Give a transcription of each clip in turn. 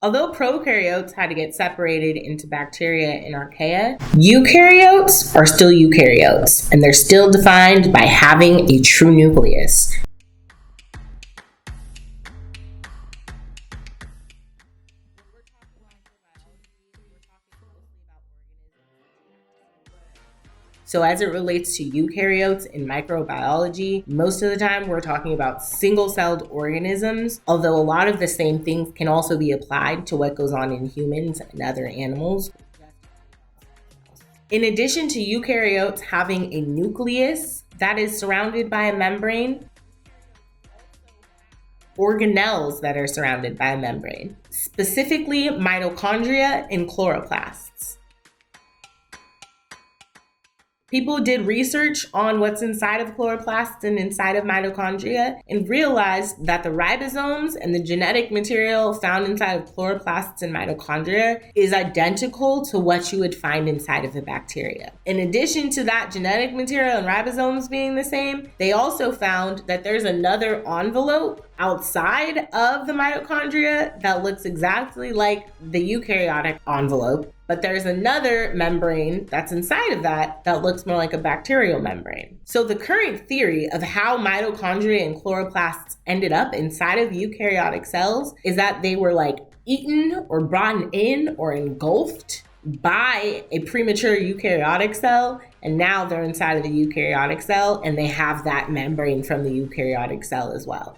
Although prokaryotes had to get separated into bacteria and archaea, eukaryotes are still eukaryotes, and they're still defined by having a true nucleus. So as it relates to eukaryotes in microbiology, most of the time we're talking about single-celled organisms, although a lot of the same things can also be applied to what goes on in humans and other animals. In addition to eukaryotes having a nucleus that is surrounded by a membrane, organelles that are surrounded by a membrane, specifically mitochondria and chloroplasts. People did research on what's inside of chloroplasts and inside of mitochondria and realized that the ribosomes and the genetic material found inside of chloroplasts and mitochondria is identical to what you would find inside of a bacteria. In addition to that genetic material and ribosomes being the same, they also found that there's another envelope outside of the mitochondria that looks exactly like the eukaryotic envelope, but there's another membrane that's inside of that looks more like a bacterial membrane. So the current theory of how mitochondria and chloroplasts ended up inside of eukaryotic cells is that they were like eaten or brought in or engulfed by a premature eukaryotic cell, and now they're inside of the eukaryotic cell and they have that membrane from the eukaryotic cell as well.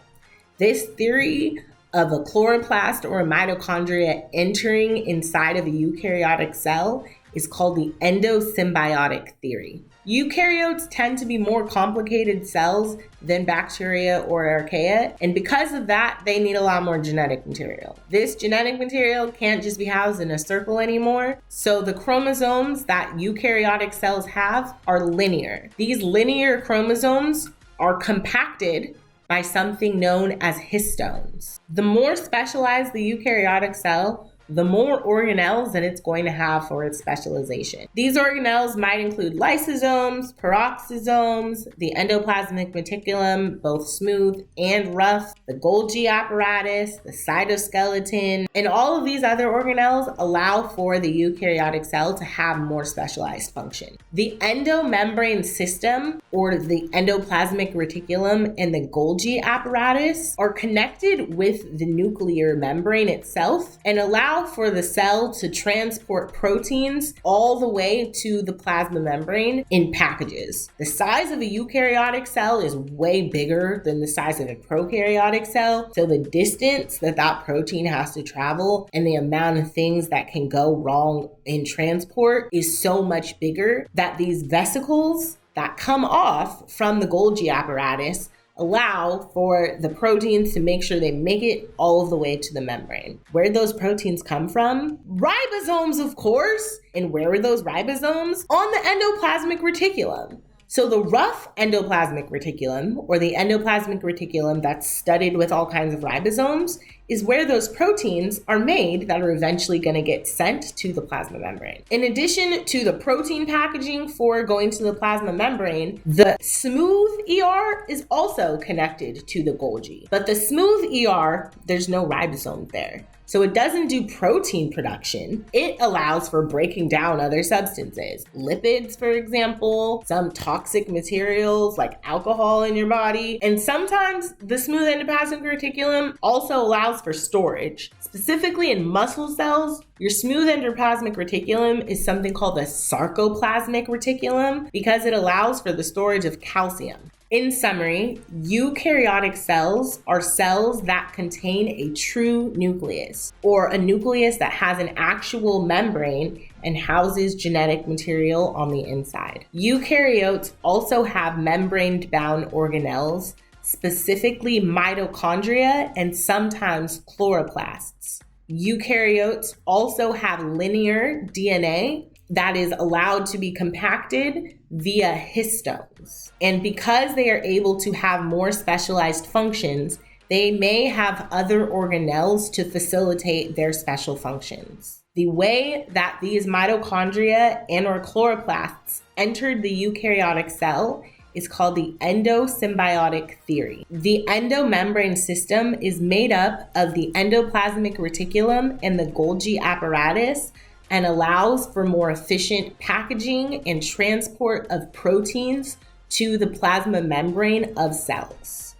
This theory of a chloroplast or a mitochondria entering inside of a eukaryotic cell is called the endosymbiotic theory. Eukaryotes tend to be more complicated cells than bacteria or archaea, and because of that, they need a lot more genetic material. This genetic material can't just be housed in a circle anymore, so the chromosomes that eukaryotic cells have are linear. These linear chromosomes are compacted by something known as histones. The more specialized the eukaryotic cell, the more organelles that it's going to have for its specialization. These organelles might include lysosomes, peroxisomes, the endoplasmic reticulum, both smooth and rough, the Golgi apparatus, the cytoskeleton, and all of these other organelles allow for the eukaryotic cell to have more specialized function. The endomembrane system, or the endoplasmic reticulum, and the Golgi apparatus are connected with the nuclear membrane itself and allow for the cell to transport proteins all the way to the plasma membrane in packages. The size of a eukaryotic cell is way bigger than the size of a prokaryotic cell, so the distance that protein has to travel and the amount of things that can go wrong in transport is so much bigger that these vesicles that come off from the Golgi apparatus allow for the proteins to make sure they make it all of the way to the membrane. Where did those proteins come from? Ribosomes, of course. And where were those ribosomes? On the endoplasmic reticulum. So the rough endoplasmic reticulum, or the endoplasmic reticulum that's studded with all kinds of ribosomes, is where those proteins are made that are eventually going to get sent to the plasma membrane. In addition to the protein packaging for going to the plasma membrane, the smooth ER is also connected to the Golgi. But the smooth ER, there's no ribosome there. So it doesn't do protein production. It allows for breaking down other substances. Lipids, for example, some toxic materials like alcohol in your body. And sometimes the smooth endoplasmic reticulum also allows for storage. Specifically in muscle cells, your smooth endoplasmic reticulum is something called the sarcoplasmic reticulum because it allows for the storage of calcium. In summary, eukaryotic cells are cells that contain a true nucleus, or a nucleus that has an actual membrane and houses genetic material on the inside. Eukaryotes also have membrane-bound organelles, specifically mitochondria and sometimes chloroplasts. Eukaryotes also have linear DNA that is allowed to be compacted via histones. And because they are able to have more specialized functions, they may have other organelles to facilitate their special functions. The way that these mitochondria and or chloroplasts entered the eukaryotic cell is called the endosymbiotic theory. The endomembrane system is made up of the endoplasmic reticulum and the Golgi apparatus and allows for more efficient packaging and transport of proteins to the plasma membrane of cells.